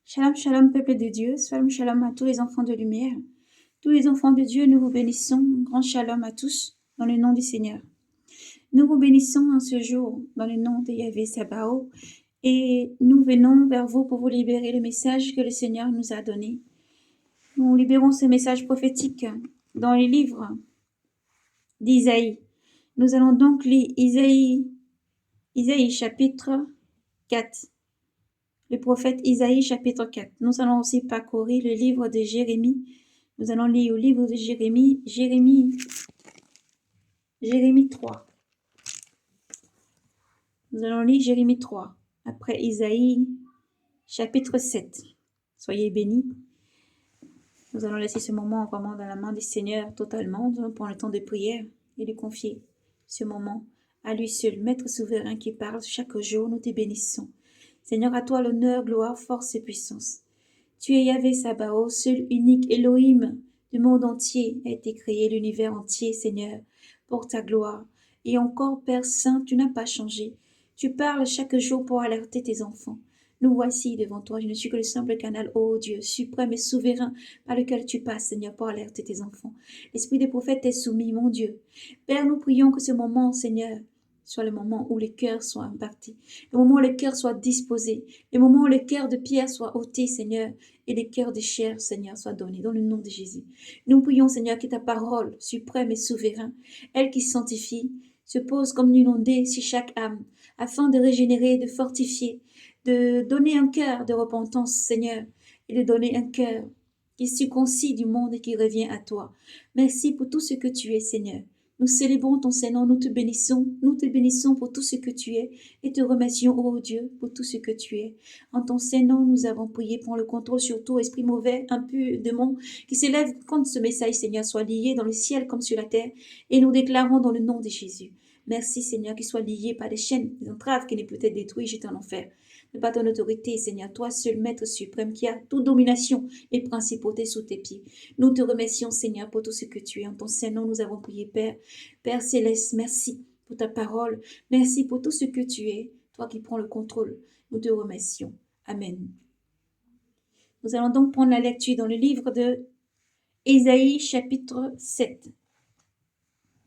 Shalom, shalom, peuple de Dieu. Shalom, shalom à tous les enfants de lumière. Tous les enfants de Dieu, nous vous bénissons. Grand shalom à tous, dans le nom du Seigneur. Nous vous bénissons en ce jour, dans le nom de Yahvé Sabaoth. Et nous venons vers vous pour vous libérer le message que le Seigneur nous a donné. Nous libérons ce message prophétique dans les livres d'Isaïe. Nous allons donc lire Isaïe chapitre 4. Le prophète Isaïe chapitre 4. Nous allons aussi parcourir le livre de Jérémie. Nous allons lire au livre de Jérémie 3. Nous allons lire Jérémie 3. Après Isaïe chapitre 7. Soyez bénis. Nous allons laisser ce moment vraiment dans la main du Seigneur totalement. Nous allons prendre le temps de prière et de confier ce moment à lui seul, Maître souverain qui parle chaque jour. Nous te bénissons. Seigneur, à toi l'honneur, gloire, force et puissance. Tu es Yahvé Sabaoth, seul unique Elohim du monde entier a été créé, l'univers entier, Seigneur, pour ta gloire. Et encore, Père Saint, tu n'as pas changé. Tu parles chaque jour pour alerter tes enfants. Nous voici devant toi, je ne suis que le simple canal, ô Dieu, suprême et souverain, par lequel tu passes, Seigneur, pour alerter tes enfants. L'esprit des prophètes est soumis, mon Dieu. Père, nous prions que ce moment, Seigneur, soit le moment où les cœurs soient impactés, le moment où les cœurs soient disposés, le moment où le cœur de pierre soit ôté, Seigneur, et les cœurs de chair, Seigneur, soient donnés dans le nom de Jésus. Nous prions, Seigneur, que ta parole, suprême et souverain, elle qui sanctifie, se pose comme une ondée sur chaque âme, afin de régénérer, de fortifier, de donner un cœur de repentance, Seigneur, et de donner un cœur qui est circoncis du monde et qui revient à toi. Merci pour tout ce que tu es, Seigneur. Nous célébrons ton Seigneur, nous te bénissons pour tout ce que tu es et te remercions, ô Dieu, pour tout ce que tu es. En ton Seigneur, nous avons prié pour le contrôle sur tout esprit mauvais, impur, démon, qui s'élève contre ce message, Seigneur, soit lié dans le ciel comme sur la terre, et nous déclarons dans le nom de Jésus. Merci, Seigneur, qu'il soit lié par des chaînes, des entraves qui n'est peut être détruit, jeté en enfer. Mais par ton autorité, Seigneur, toi seul, Maître suprême, qui a toute domination et principauté sous tes pieds. Nous te remercions, Seigneur, pour tout ce que tu es. En ton Saint-Nom, nous avons prié, Père. Père céleste, merci pour ta parole. Merci pour tout ce que tu es, toi qui prends le contrôle. Nous te remercions. Amen. Nous allons donc prendre la lecture dans le livre de Ésaïe, chapitre 7.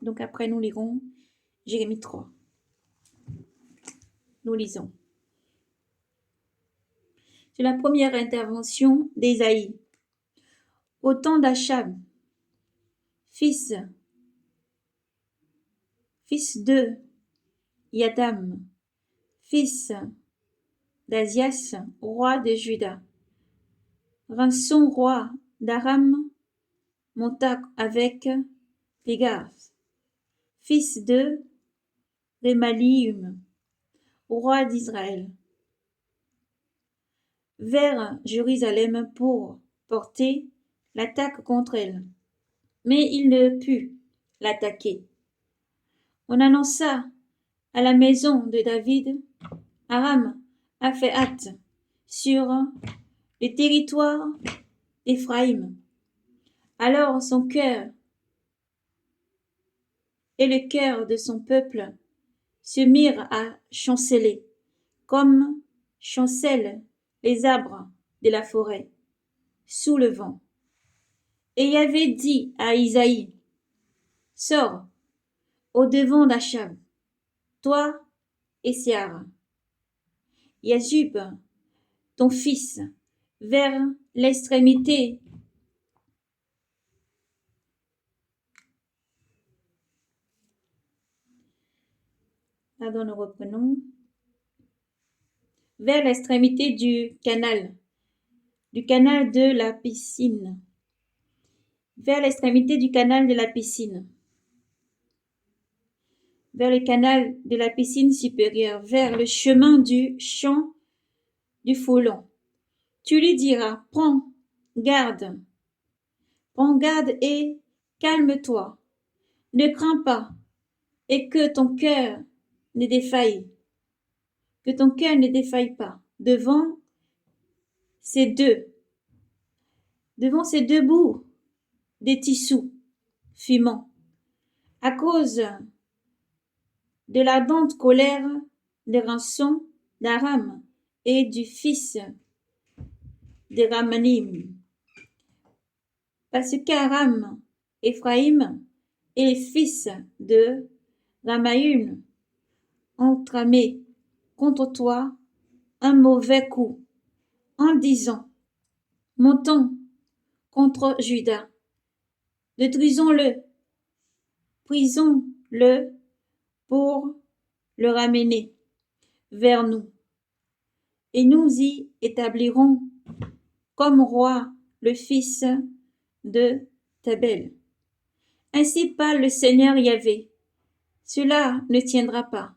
Donc après, nous lirons Jérémie 3. Nous lisons. C'est la première intervention d'Ésaïe. Au temps d'Achab, fils de Yadam, fils d'Azias, roi de Juda. Ranson, roi d'Aram, monta avec Pégard, fils de Remalium, roi d'Israël, vers Jérusalem pour porter l'attaque contre elle. Mais il ne put l'attaquer. On annonça à la maison de David, Aram a fait hâte sur le territoire d'Éphraïm. Alors son cœur et le cœur de son peuple se mirent à chanceler, comme chancellent les arbres de la forêt, sous le vent. Et Yahvé dit à Isaïe, sors au devant d'Achab, toi et Séara, Yazub, ton fils, vers l'extrémité Pardon, nous reprenons. Vers l'extrémité du canal de la piscine. Vers l'extrémité du canal de la piscine. Vers le canal de la piscine supérieure, vers le chemin du champ du Foulon. Tu lui diras, prends garde et calme-toi, ne crains pas, et que ton cœur ne défaille pas devant ces deux bouts des tissus fumants, à cause de l'ardente colère des rançons d'Aram et du fils des Ramanim. Parce qu'Aram, Éphraïm et les fils de Ramaïm ont tramé contre toi un mauvais coup en disant: montons contre Juda, détruisons-le, prisons-le pour le ramener vers nous, et nous y établirons comme roi le fils de Tabel. Ainsi parle le Seigneur Yahvé. Cela ne tiendra pas,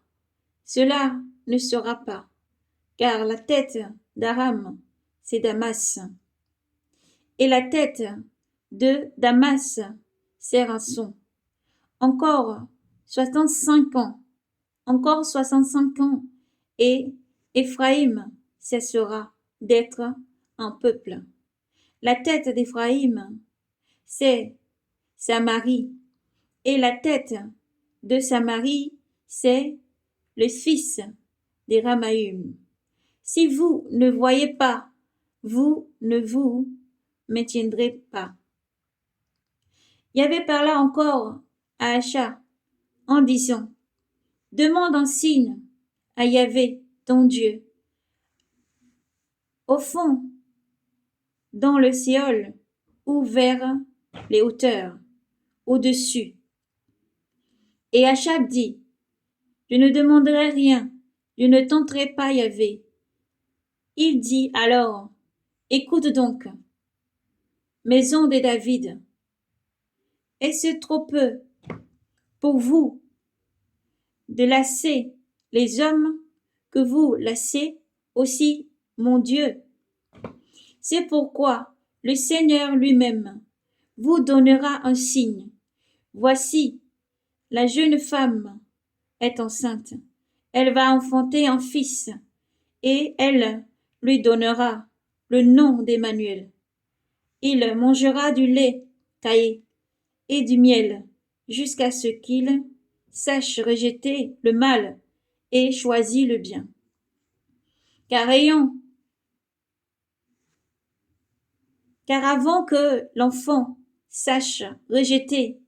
cela ne sera pas, car la tête d'Aram, c'est Damas, et la tête de Damas, c'est Rançon. Encore 65 ans, encore 65 ans, et Éphraïm cessera d'être un peuple. La tête d'Éphraïm, c'est Samarie, et la tête de Samarie, c'est le fils des Ramaïm. Si vous ne voyez pas, vous ne vous maintiendrez pas. Yahvé parla encore à Acha en disant: demande un signe à Yahvé, ton Dieu, au fond, dans le Séol ou vers les hauteurs, au-dessus. Et Achab dit: je ne demanderai rien, je ne tenterai pas Yahvé. Il dit alors: écoute donc, maison de David, est-ce trop peu pour vous de lasser les hommes que vous lassez aussi mon Dieu? C'est pourquoi le Seigneur lui-même vous donnera un signe. Voici, la jeune femme est enceinte. Elle va enfanter un fils, et elle lui donnera le nom d'Emmanuel. Il mangera du lait caillé et du miel jusqu'à ce qu'il sache rejeter le mal et choisir le bien. Car avant que l'enfant sache rejeter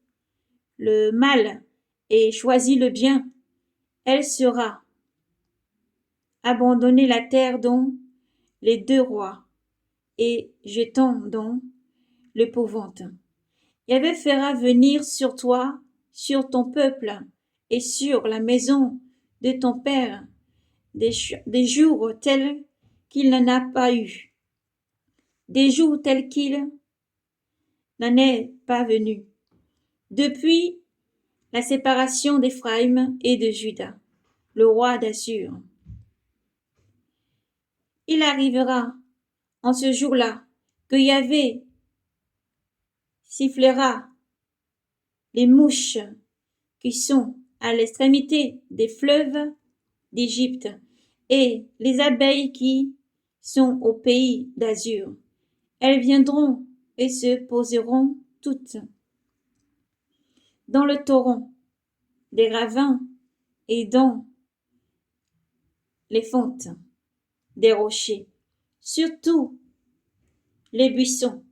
le mal et choisir le bien, elle sera abandonner la terre dont les deux rois et jetant dans l'épouvante. Yahvé fera venir sur toi, sur ton peuple et sur la maison de ton père des jours tels qu'il n'en a pas eu, des jours tels qu'il n'en est pas venu, depuis la séparation d'Éphraïm et de Juda, le roi d'Assur. Il arrivera en ce jour-là que Yahvé sifflera les mouches qui sont à l'extrémité des fleuves d'Égypte et les abeilles qui sont au pays d'Azur. Elles viendront et se poseront toutes dans le torrent des ravins et dans les fentes des rochers, surtout les buissons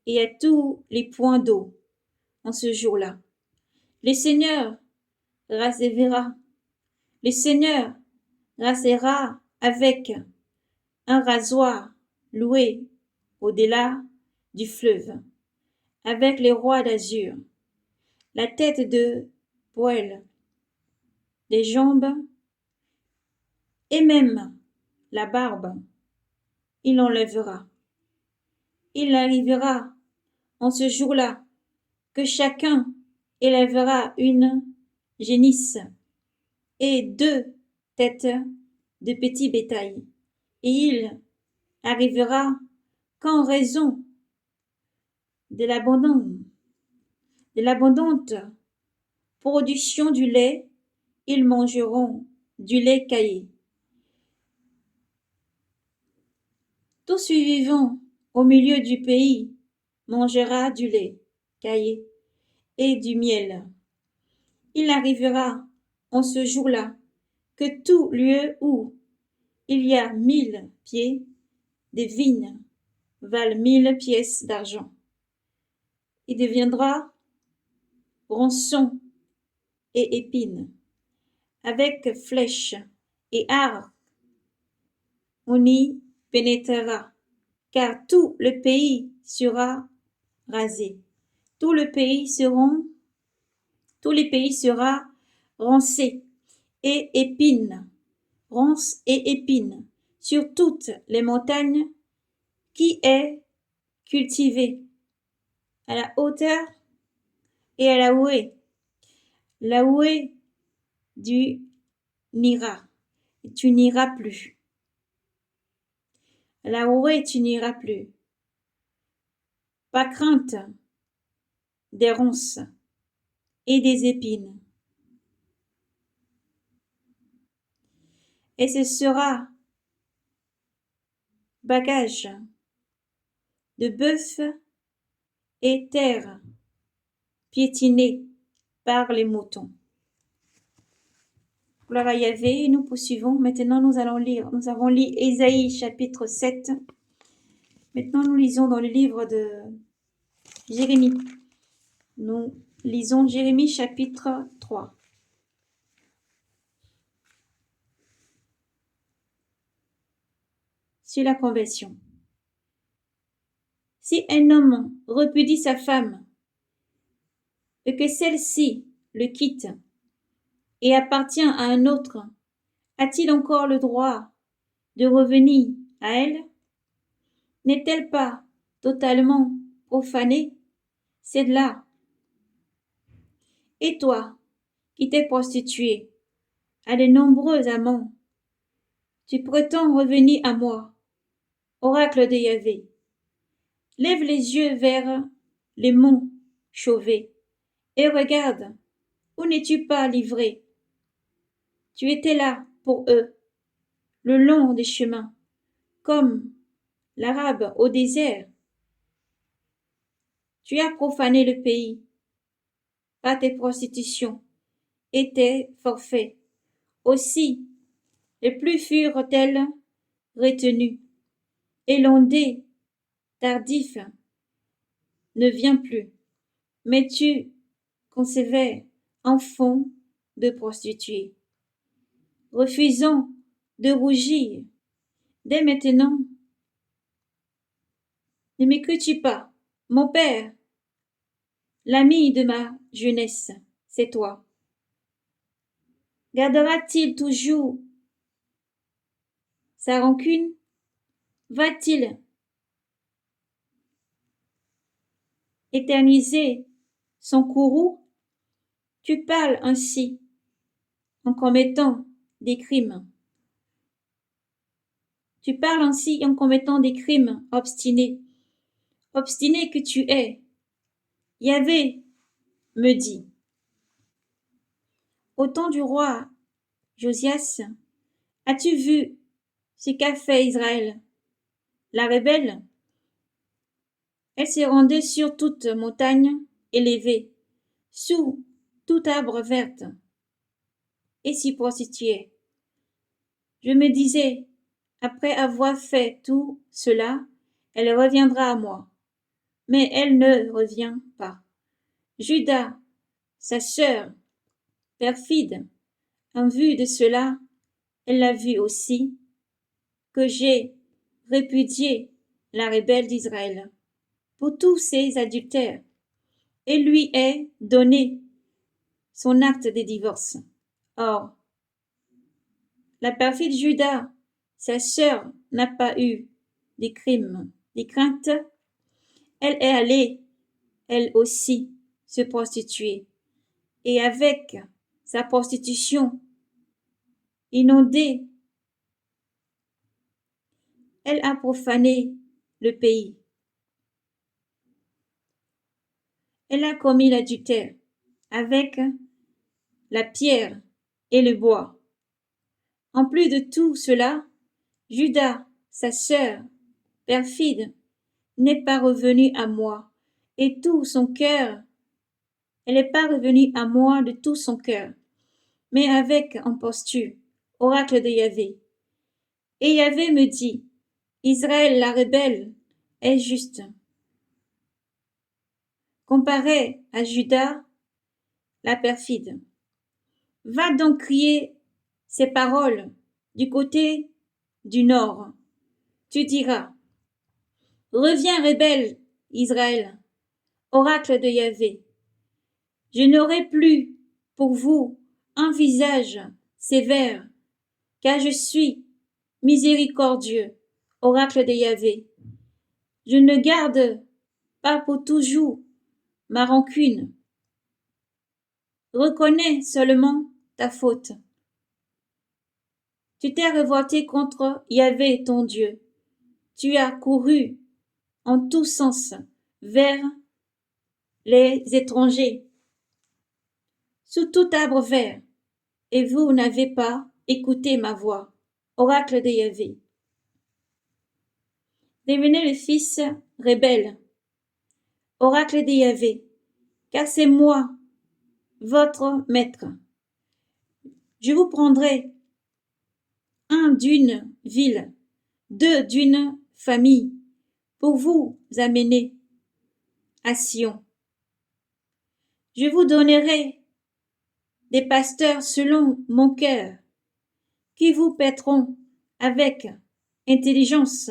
et à tous les points d'eau en ce jour-là. Le Seigneur rasera, le Seigneur rasera avec un rasoir loué au-delà du fleuve, avec les rois d'Azur, la tête de poêle, les jambes et même la barbe, il enlèvera. Il arrivera en ce jour-là que chacun élèvera une génisse et 2 têtes de petit bétail, et il arrivera qu'en raison de l'abondante production du lait, ils mangeront du lait caillé. Tout survivant au milieu du pays mangera du lait caillé et du miel. Il arrivera en ce jour-là que tout lieu où il y a 1000 pieds de vignes valent 1000 pièces d'argent. Il deviendra rançon et épine, avec flèches et arcs on y pénétrera, car tout le pays sera rasé. Tous les pays sera rancé et épine, ronce et épine, sur toutes les montagnes qui est cultivée, à la hauteur et à la houée du n'iras, tu n'iras plus. À la houée tu n'iras plus. Pas crainte des ronces et des épines. Et ce sera bagage de bœuf et terre piétinée par les moutons. Gloire à Yahvé, nous poursuivons. Maintenant, nous allons lire. Nous avons lu Ésaïe chapitre 7. Maintenant, nous lisons dans le livre de Jérémie. Nous lisons Jérémie chapitre 3. Sur la conversion. Si un homme repudie sa femme et que celle-ci le quitte et appartient à un autre, a-t-il encore le droit de revenir à elle? N'est-elle pas totalement profanée, celle-là? Et toi, qui t'es prostituée à de nombreux amants, tu prétends revenir à moi, oracle de Yahvé. Lève les yeux vers les monts chauvés et regarde, où n'es-tu pas livré? Tu étais là pour eux, le long des chemins, comme l'Arabe au désert. Tu as profané le pays par tes prostitutions et tes forfaits. Aussi, les plus furent-elles retenues, et l'ondée tardif ne vient plus. Mais tu concevais un fond de prostituée, refusant de rougir. Dès maintenant, ne m'écoutes-tu pas, mon père, l'ami de ma jeunesse, c'est toi. Gardera-t-il toujours sa rancune? Va-t-il éterniser son courroux? Tu parles ainsi en commettant des crimes. Tu parles ainsi en commettant des crimes obstinés. Obstiné que tu es. Yahvé me dit. Au temps du roi Josias, as-tu vu ce qu'a fait Israël? La rebelle, elle se rendait sur toute montagne élevée, sous tout arbre vert, et s'y prostituait. Je me disais, après avoir fait tout cela, elle reviendra à moi. Mais elle ne revient pas. Judas, sa sœur, perfide, en vue de cela, elle a vu aussi que j'ai répudié la rebelle d'Israël pour tous ses adultères et lui ai donné son acte de divorce. Or, la perfide Judas, sa sœur, n'a pas eu des crimes, des craintes. Elle est allée, elle aussi, se prostituer. Et avec sa prostitution inondée, elle a profané le pays. Elle a commis l'adultère avec la pierre et le bois. En plus de tout cela, Judas, sa sœur, perfide, n'est pas revenue à moi, et tout son cœur, elle n'est pas revenue à moi de tout son cœur, mais avec imposture, oracle de Yahvé. Et Yahvé me dit, Israël la rebelle est juste. Comparé à Judas, la perfide. Va donc crier ces paroles du côté du nord. Tu diras, reviens rebelle, Israël, oracle de Yahvé. Je n'aurai plus pour vous un visage sévère, car je suis miséricordieux, oracle de Yahvé. Je ne garde pas pour toujours ma rancune. Reconnais seulement ta faute. Tu t'es révolté contre Yahvé ton Dieu. Tu as couru en tous sens vers les étrangers, sous tout arbre vert, et vous n'avez pas écouté ma voix, oracle de Yahvé. Devenez le fils rebelle, oracle de Yahvé, car c'est moi, votre maître. Je vous prendrai un d'une ville, deux d'une famille, pour vous amener à Sion. Je vous donnerai des pasteurs selon mon cœur, qui vous paîtront avec intelligence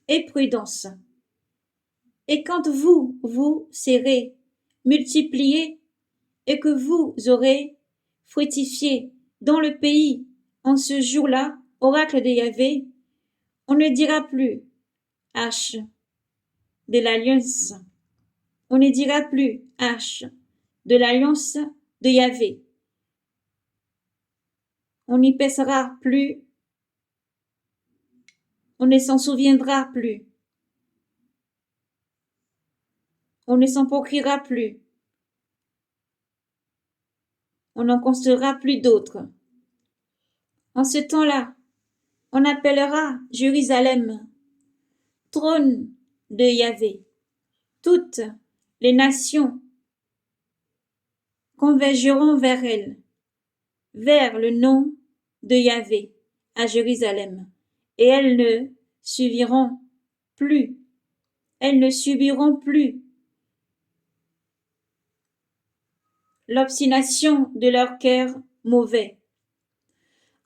et prudence. Et quand vous serez multipliés et que vous aurez fructifié dans le pays en ce jour-là, oracle de Yahvé, on ne dira plus arche de l'alliance. On ne dira plus arche de l'alliance de Yahvé. On n'y pèsera plus. On ne s'en souviendra plus. On ne s'en procurera plus. On n'en construira plus d'autres. En ce temps-là, on appellera Jérusalem trône de Yahvé. Toutes les nations convergeront vers elle, vers le nom de Yahvé à Jérusalem, et elles ne subiront plus l'obstination de leur cœur mauvais.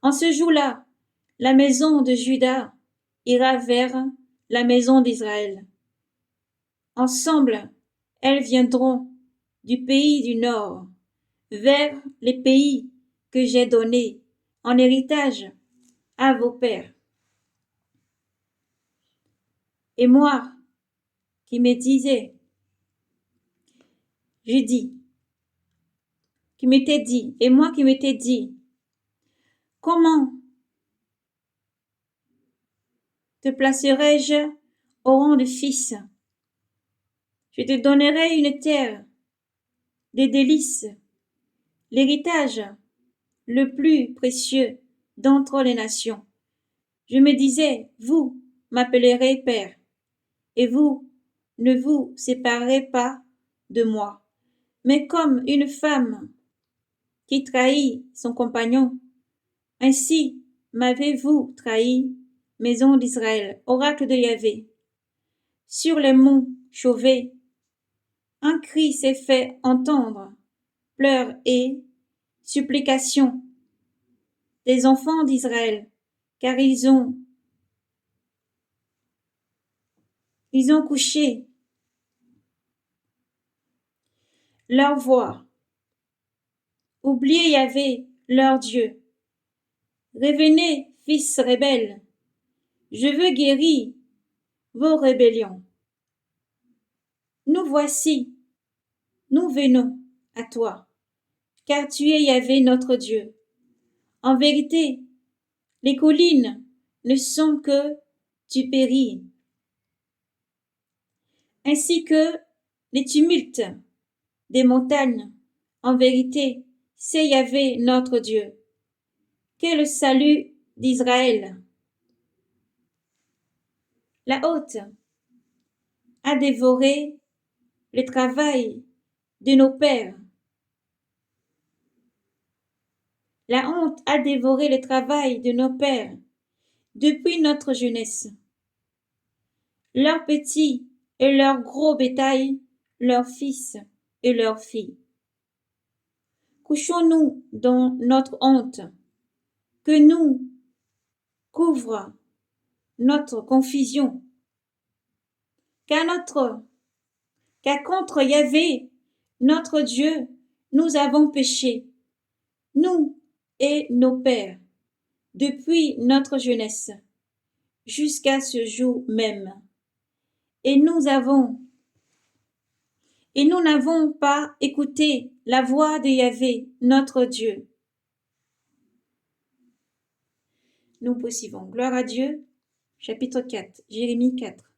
En ce jour-là, la maison de Juda ira vers la maison d'Israël. Ensemble, elles viendront du pays du nord, vers les pays que j'ai donnés en héritage à vos pères. Et moi, qui me disais, et moi qui m'étais dit, comment te placerai-je au rang de fils? Je te donnerai une terre, des délices, l'héritage le plus précieux d'entre les nations. Je me disais, vous m'appellerez Père, et vous ne vous séparerez pas de moi. Mais comme une femme qui trahit son compagnon, ainsi m'avez-vous trahi, maison d'Israël, oracle de Yahvé. Sur les monts chauvés, un cri s'est fait entendre, pleurs et supplications des enfants d'Israël, car ils ont couché leur voix. Oubliez Yahvé, leur Dieu. Revenez, fils rebelles. Je veux guérir vos rébellions. Nous voici, nous venons à toi, car tu es Yahvé notre Dieu. En vérité, les collines ne sont que du péril, ainsi que les tumultes des montagnes. En vérité, c'est Yahvé notre Dieu. Qu'est le salut d'Israël. La haute a dévoré le travail de nos pères. La honte a dévoré le travail de nos pères depuis notre jeunesse. leurs petits et leurs gros bétail, leurs fils et leurs filles. Couchons-nous dans notre honte, que nous couvre notre confusion, car contre Yahvé, notre Dieu, nous avons péché, nous et nos pères, depuis notre jeunesse, jusqu'à ce jour même. Et nous n'avons pas écouté la voix de Yahvé, notre Dieu. Nous poursuivons. Gloire à Dieu. Chapitre 4, Jérémie 4.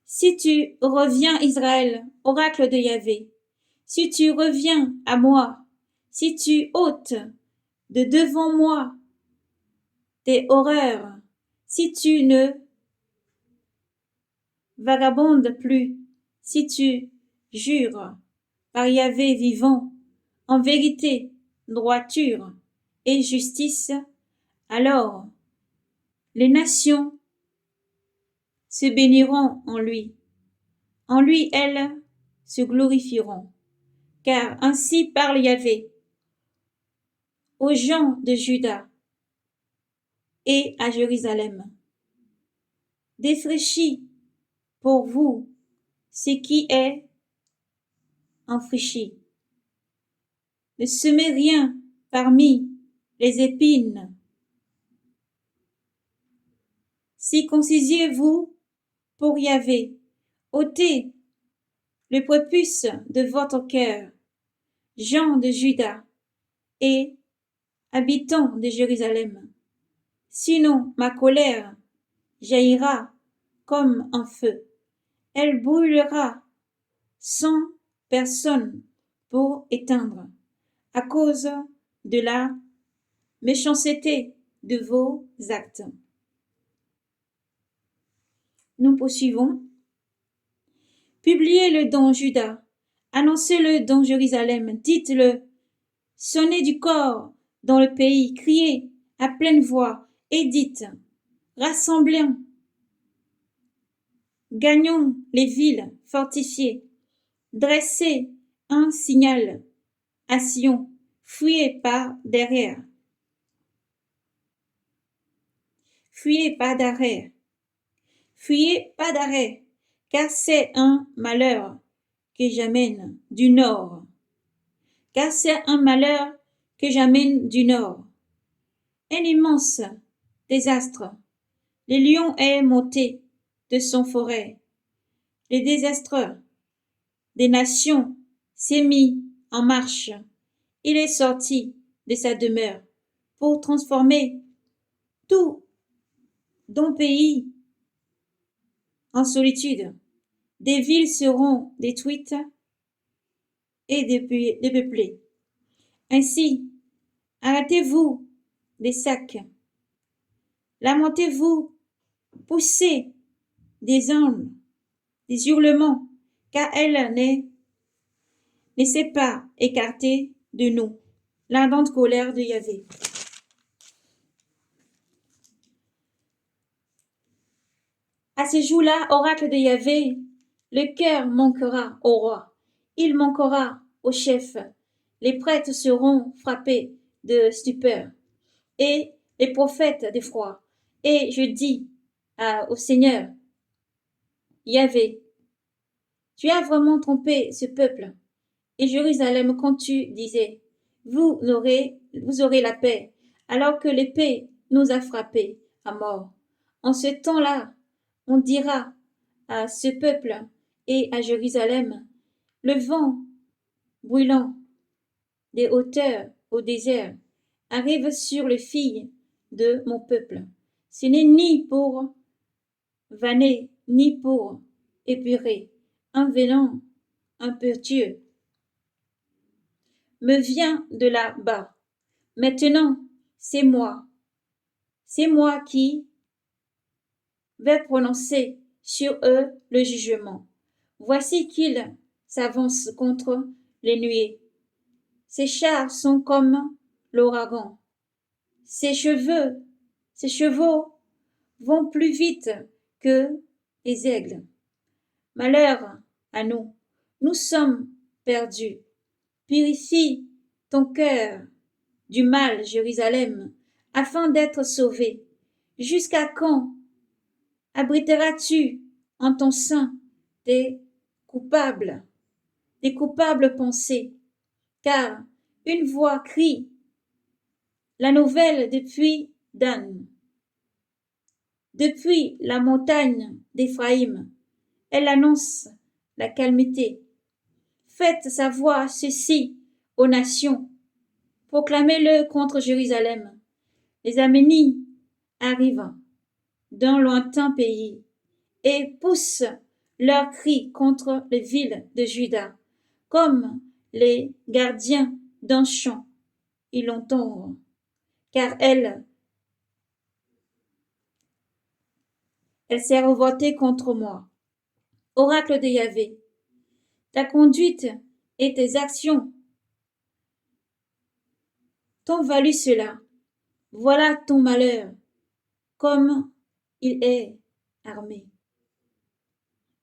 Si tu reviens, Israël, oracle de Yahvé, si tu reviens à moi, si tu ôtes de devant moi tes horreurs, si tu ne vagabondes plus, si tu jures par Yahvé vivant, en vérité, droiture et justice, alors les nations se béniront en lui. En lui, elles se glorifieront. Car ainsi parle Yahvé aux gens de Juda et à Jérusalem. Défraîchis pour vous ce qui est enfraîchi. Ne semez rien parmi les épines. Circoncisez-vous pour Yahvé. Ôtez le prépuce de votre cœur, gens de Juda et habitants de Jérusalem. Sinon ma colère jaillira comme un feu. Elle brûlera sans personne pour éteindre, à cause de la méchanceté de vos actes. Nous poursuivons. Publiez-le dans Juda, annoncez-le dans Jérusalem, dites-le, sonnez du corps dans le pays, criez à pleine voix et dites, rassemblons, gagnons les villes fortifiées, dressez un signal à Sion, fuyez pas derrière. Fuyez pas d'arrêt. Fuyez pas d'arrêt, car c'est un malheur que j'amène du nord. Car c'est un malheur que j'amène du nord. Un immense désastre. Le lion est monté de son forêt. Le désastre des nations s'est mis en marche. Il est sorti de sa demeure pour transformer tout ton pays en solitude. Des villes seront détruites et dépeuplées. Ainsi, arrêtez-vous des sacs, lamentez-vous, poussez des ânes, des hurlements, car elle ne s'est pas écartée de nous. L'ardente colère de Yahvé. À ce jour-là, oracle de Yahvé, le cœur manquera au roi, il manquera au chef, les prêtres seront frappés de stupeur, et les prophètes d'effroi. Et je dis au Seigneur, Yahvé, tu as vraiment trompé ce peuple, et Jérusalem quand tu disais, vous aurez la paix, alors que l'épée nous a frappés à mort. En ce temps-là, on dira à ce peuple et à Jérusalem, le vent brûlant des hauteurs au désert arrive sur les filles de mon peuple. Ce n'est ni pour vanner, ni pour épurer. Un venin impétueux me vient de là-bas. Maintenant, c'est moi qui vais prononcer sur eux le jugement. Voici qu'ils s'avancent contre les nuées. Ses chars sont comme l'ouragan. Ses chevaux vont plus vite que les aigles. Malheur à nous, nous sommes perdus. Purifie ton cœur du mal, Jérusalem, afin d'être sauvé. Jusqu'à quand abriteras-tu en ton sein des coupables, pensées? Car une voix crie la nouvelle depuis Dan, depuis la montagne d'Éphraïm. Elle annonce la calamité. Faites savoir ceci aux nations. Proclamez-le contre Jérusalem. Les Aménis arrivent d'un lointain pays et poussent leurs cris contre les villes de Juda, comme les gardiens d'un champ. Ils l'entendent, car elle s'est révoltée contre moi. Oracle de Yahvé, ta conduite et tes actions t'ont valu cela. Voilà ton malheur, comme il est armé,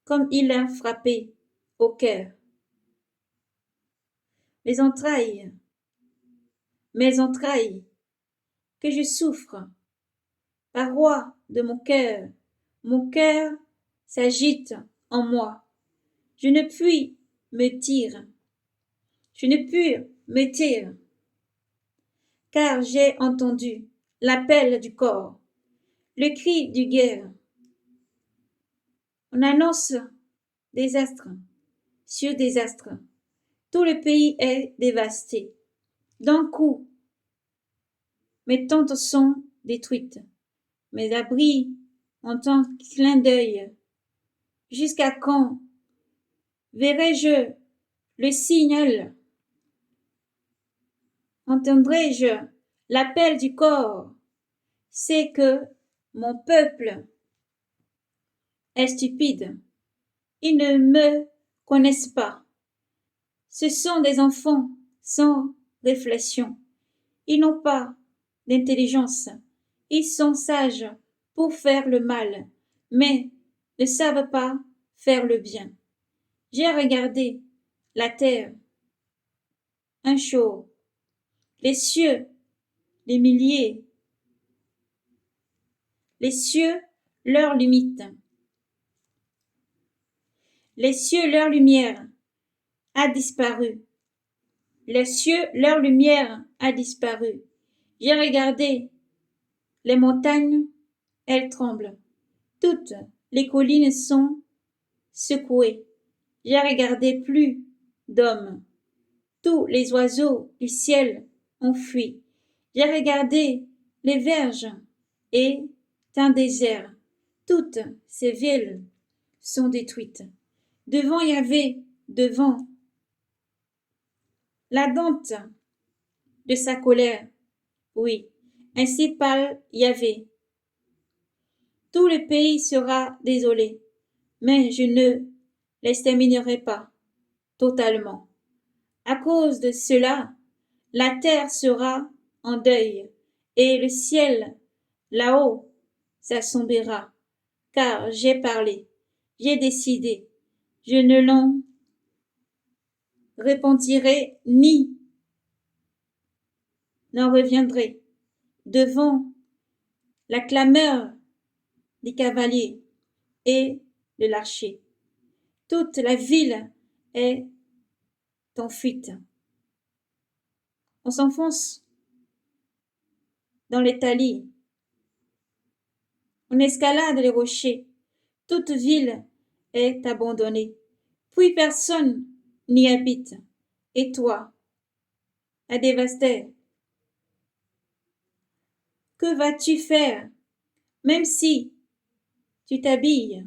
comme il a frappé au cœur. Mes entrailles, que je souffre, paroi de mon cœur s'agite en moi. Je ne puis me dire, car j'ai entendu l'appel du corps, le cri du guerre. On annonce désastre sur désastre. Tout le pays est dévasté. D'un coup, mes tentes sont détruites, mes abris en un clin d'œil. Jusqu'à quand verrai-je le signal? Entendrai-je l'appel du corps? C'est que mon peuple est stupide. Ils ne me connaissent pas. Ce sont des enfants sans réflexion. Ils n'ont pas d'intelligence. Ils sont sages pour faire le mal, mais ne savent pas faire le bien. J'ai regardé la terre, un jour, les cieux, les milliers, les cieux, leur limite. Les cieux, leur lumière a disparu. Les cieux, leur lumière a disparu. J'ai regardé les montagnes, elles tremblent. Toutes les collines sont secouées. J'ai regardé plus d'hommes. Tous les oiseaux du ciel ont fui. J'ai regardé les verges et un désert. Toutes ces villes sont détruites. Devant Yahvé, devant la dente de sa colère, oui, ainsi parle Yahvé. Tout le pays sera désolé, mais je ne l'exterminerai pas totalement. À cause de cela, la terre sera en deuil et le ciel là-haut s'assombrira, car j'ai parlé, j'ai décidé, je ne l'en repentirai ni n'en reviendrai devant la clameur des cavaliers et de l'archer. Toute la ville est en fuite. On s'enfonce dans les talis, on escalade les rochers. Toute ville est abandonnée, puis personne n'y habite. Et toi, à dévaster, que vas-tu faire, même si tu t'habilles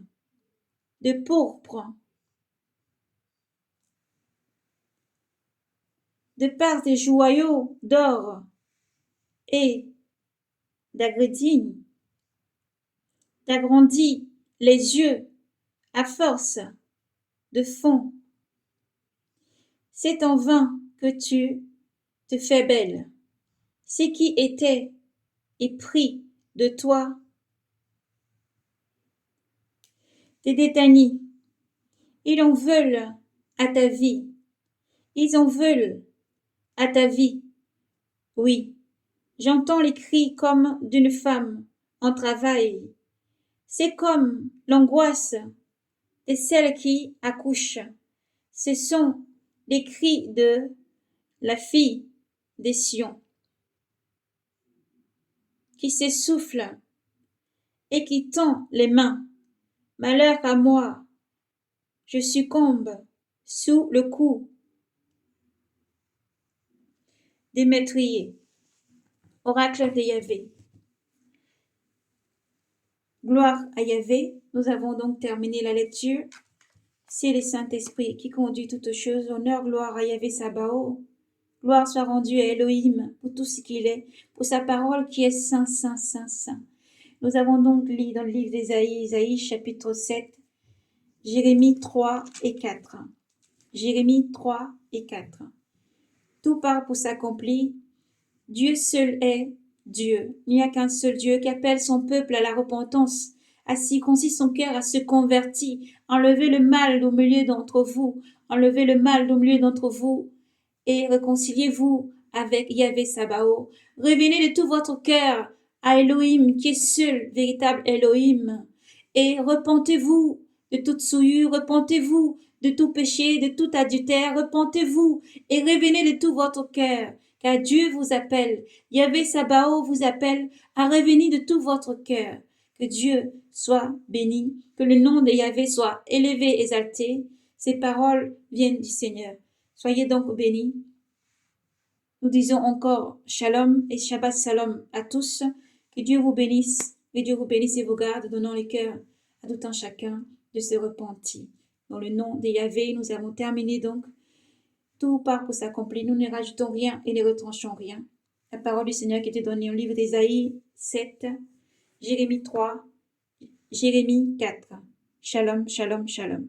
de pourpre, de par tes joyaux d'or et d'agrédine, t'agrandis les yeux à force de fond. C'est en vain que tu te fais belle. Ce qui était épris de toi des Détanies. Ils en veulent à ta vie. Ils en veulent à ta vie. Oui, j'entends les cris comme d'une femme en travail. C'est comme l'angoisse de celle qui accouche. Ce sont les cris de la fille des Sion qui s'essouffle et qui tend les mains. Malheur à moi, je succombe sous le coup des meurtriers. Oracle de Yahvé. Gloire à Yahvé. Nous avons donc terminé la lecture. C'est le Saint-Esprit qui conduit toutes choses. Honneur, gloire à Yahvé Sabaoth. Gloire soit rendue à Elohim pour tout ce qu'il est, pour sa parole qui est saint, saint, saint, saint. Nous avons donc lu dans le livre d'Ésaïe, Ésaïe chapitre 7, Jérémie 3 et 4. Jérémie 3 et 4. Tout part pour s'accomplir. Dieu seul est Dieu. Il n'y a qu'un seul Dieu qui appelle son peuple à la repentance, à circoncire son cœur, à se convertir. Enlevez le mal au milieu d'entre vous. Enlevez le mal au milieu d'entre vous et réconciliez-vous avec Yahvé Sabaoth. Revenez de tout votre cœur à Elohim, qui est seul véritable Elohim. Et repentez-vous de toute souillure, repentez-vous de tout péché, de tout adultère, repentez-vous et revenez de tout votre cœur, car Dieu vous appelle, Yahvé Sabaoth vous appelle à revenir de tout votre cœur. Que Dieu soit béni, que le nom de Yahvé soit élevé, exalté. Ces paroles viennent du Seigneur. Soyez donc bénis. Nous disons encore Shalom et Shabbat Shalom à tous. Que Dieu vous bénisse, que Dieu vous bénisse et vous garde, donnant le cœur à tout un chacun de se repentir. Dans le nom de Yahvé, nous avons terminé donc. Tout part pour s'accomplir. Nous ne rajoutons rien et ne retranchons rien. La parole du Seigneur qui était donnée au livre d'Ésaïe 7, Jérémie 3, Jérémie 4. Shalom, shalom, shalom.